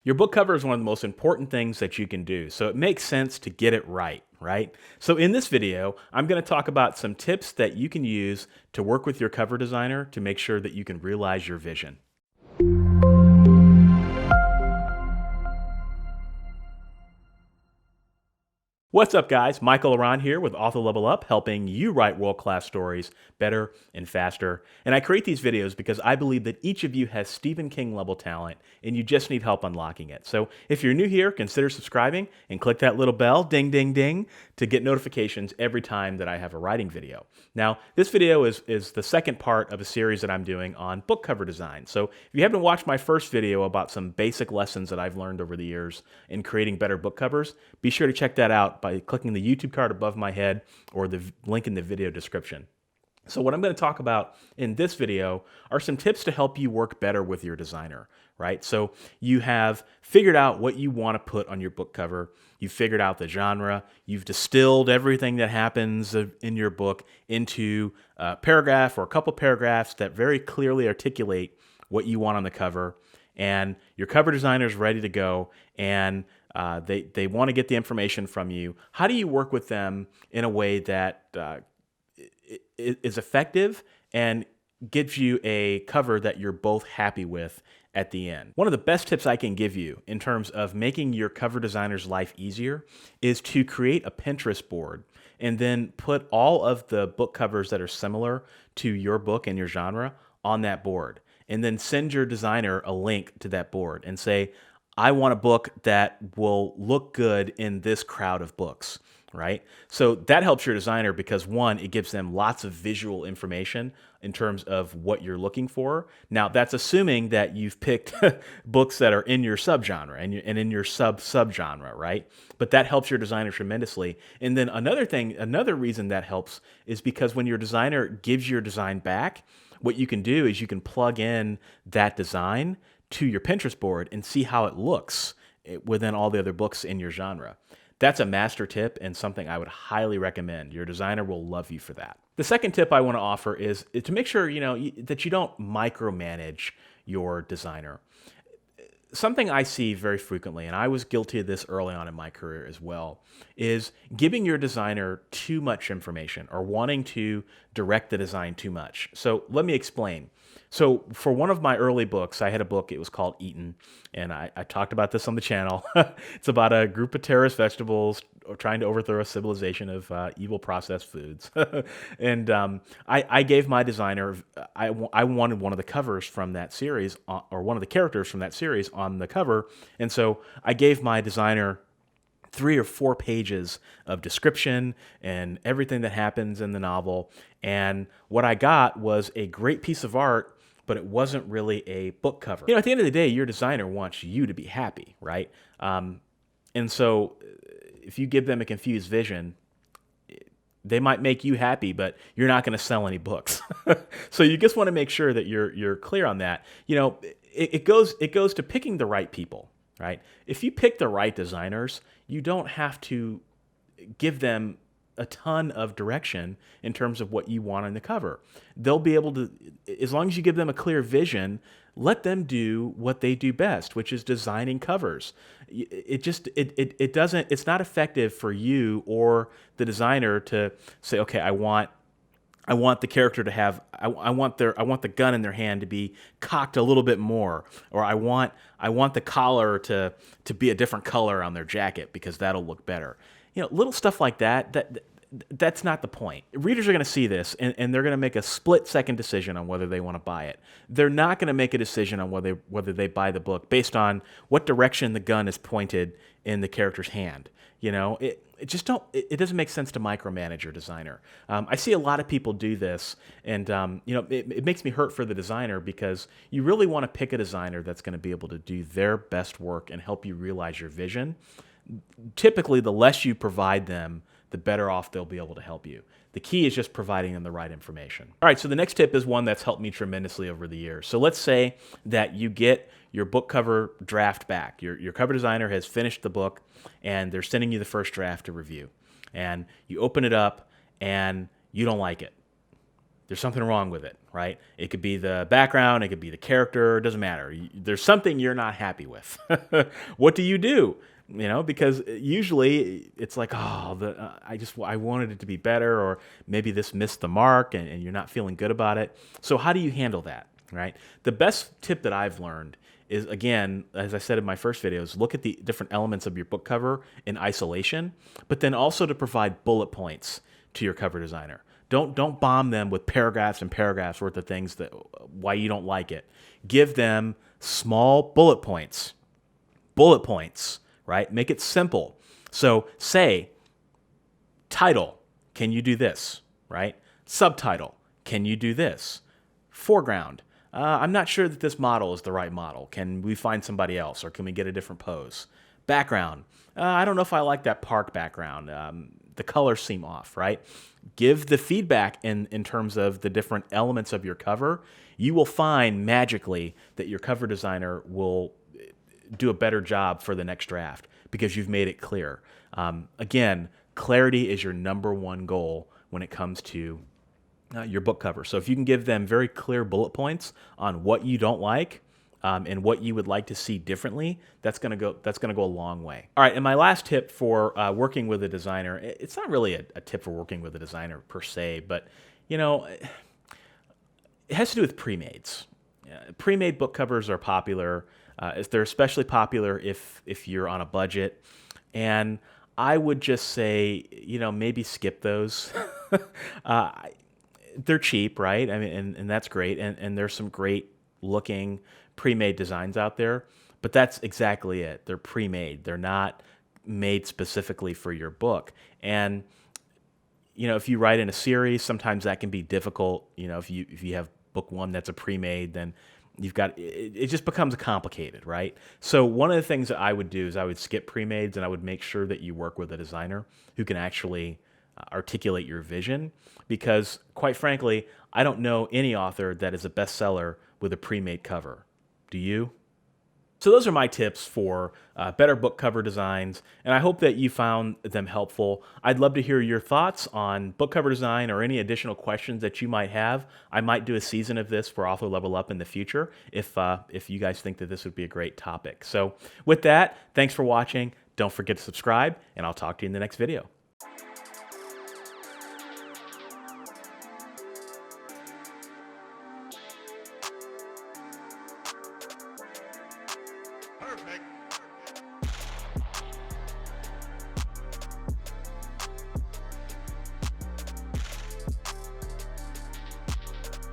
Your book cover is one of the most important things that you can do, so it makes sense to get it right, right? So in this video, I'm going to talk about some tips that you can use to work with your cover designer to make sure that you can realize your vision. What's up, guys? Michael Aron here with Author Level Up, helping you write world-class stories better and faster. And I create these videos because I believe that each of you has Stephen King level talent and you just need help unlocking it. So if you're new here, consider subscribing and click that little bell, ding, ding, ding, to get notifications every time that I have a writing video. Now, this video is the second part of a series that I'm doing on book cover design. So if you haven't watched my first video about some basic lessons that I've learned over the years in creating better book covers, be sure to check that out by clicking the YouTube card above my head or the link in the video description. So what I'm going to talk about in this video are some tips to help you work better with your designer, right? So you have figured out what you want to put on your book cover. You've figured out the genre. You've distilled everything that happens in your book into a paragraph or a couple paragraphs that very clearly articulate what you want on the cover. And your cover designer is ready to go, and they want to get the information from you. How do you work with them in a way that is effective and gives you a cover that you're both happy with at the end? One of the best tips I can give you in terms of making your cover designer's life easier is to create a Pinterest board and then put all of the book covers that are similar to your book and your genre on that board. And then send your designer a link to that board and say, I want a book that will look good in this crowd of books, right? So that helps your designer because, one, it gives them lots of visual information in terms of what you're looking for. Now, that's assuming that you've picked books that are in your subgenre and in your subgenre, right? But that helps your designer tremendously. And then another reason that helps is because when your designer gives your design back, what you can do is you can plug in that design to your Pinterest board and see how it looks within all the other books in your genre. That's a master tip and something I would highly recommend. Your designer will love you for that. The second tip I want to offer is to make sure that you don't micromanage your designer. Something I see very frequently, and I was guilty of this early on in my career as well, is giving your designer too much information or wanting to direct the design too much. So let me explain. So for one of my early books, I had a book, it was called Eaten, and I talked about this on the channel. It's about a group of terrorist vegetables trying to overthrow a civilization of evil processed foods. And I gave my designer, I wanted one of the covers from that series, or one of the characters from that series on the cover, and so I gave my designer 3 or 4 pages of description and everything that happens in the novel. And what I got was a great piece of art, but it wasn't really a book cover. At the end of the day, your designer wants you to be happy, right? And so if you give them a confused vision, they might make you happy, but you're not going to sell any books. So you just want to make sure that you're clear on that. It goes to picking the right people, right? If you pick the right designers, you don't have to give them a ton of direction in terms of what you want on the cover. They'll be able to, as long as you give them a clear vision, let them do what they do best, which is designing covers. It's not effective for you or the designer to say, okay, I want the character to have, I want the gun in their hand to be cocked a little bit more, or I want the collar to be a different color on their jacket because that'll look better. Little stuff like that's not the point. Readers are going to see this, and they're going to make a split-second decision on whether they want to buy it. They're not going to make a decision on whether they buy the book based on what direction the gun is pointed in the character's hand. It doesn't make sense to micromanage your designer. I see a lot of people do this, and it makes me hurt for the designer because you really want to pick a designer that's going to be able to do their best work and help you realize your vision. Typically, the less you provide them, the better off they'll be able to help you. The key is just providing them the right information. All right, so the next tip is one that's helped me tremendously over the years. So let's say that you get your book cover draft back. Your cover designer has finished the book, and they're sending you the first draft to review. And you open it up, and you don't like it. there's something wrong with it, right? It could be the background, it could be the character, it doesn't matter. There's something you're not happy with. What do you do? Because usually it's like, oh, I wanted it to be better, or maybe this missed the mark, and you're not feeling good about it. So how do you handle that, right? The best tip that I've learned is, again, as I said in my first videos, look at the different elements of your book cover in isolation, but then also to provide bullet points to your cover designer. Don't bomb them with paragraphs and paragraphs worth of things that why you don't like it. Give them small bullet points. Bullet points, right? Make it simple. So say, title, can you do this, right? Subtitle, can you do this? Foreground, I'm not sure that this model is the right model. Can we find somebody else, or can we get a different pose? Background, I don't know if I like that park background. The colors seem off, right? Give the feedback in terms of the different elements of your cover. You will find magically that your cover designer will do a better job for the next draft because you've made it clear. Again, clarity is your number one goal when it comes to your book cover. So if you can give them very clear bullet points on what you don't like and what you would like to see differently, that's gonna go a long way. All right, and my last tip for working with a designer, it's not really a tip for working with a designer per se, but it has to do with pre-mades. Pre-made book covers are popular. They're especially popular if you're on a budget, and I would just say, maybe skip those. They're cheap, right? I mean, and that's great, and there's some great looking pre-made designs out there, but that's exactly it. They're pre-made. They're not made specifically for your book. And if you write in a series, sometimes that can be difficult. If you have book one that's a pre-made, then you've got it just becomes complicated, right? So one of the things that I would do is I would skip pre-mades, and I would make sure that you work with a designer who can actually articulate your vision, because quite frankly, I don't know any author that is a bestseller with a pre-made cover. Do you? So those are my tips for better book cover designs, and I hope that you found them helpful. I'd love to hear your thoughts on book cover design or any additional questions that you might have. I might do a season of this for Author Level Up in the future if you guys think that this would be a great topic. So with that, thanks for watching. Don't forget to subscribe, and I'll talk to you in the next video. Perfect.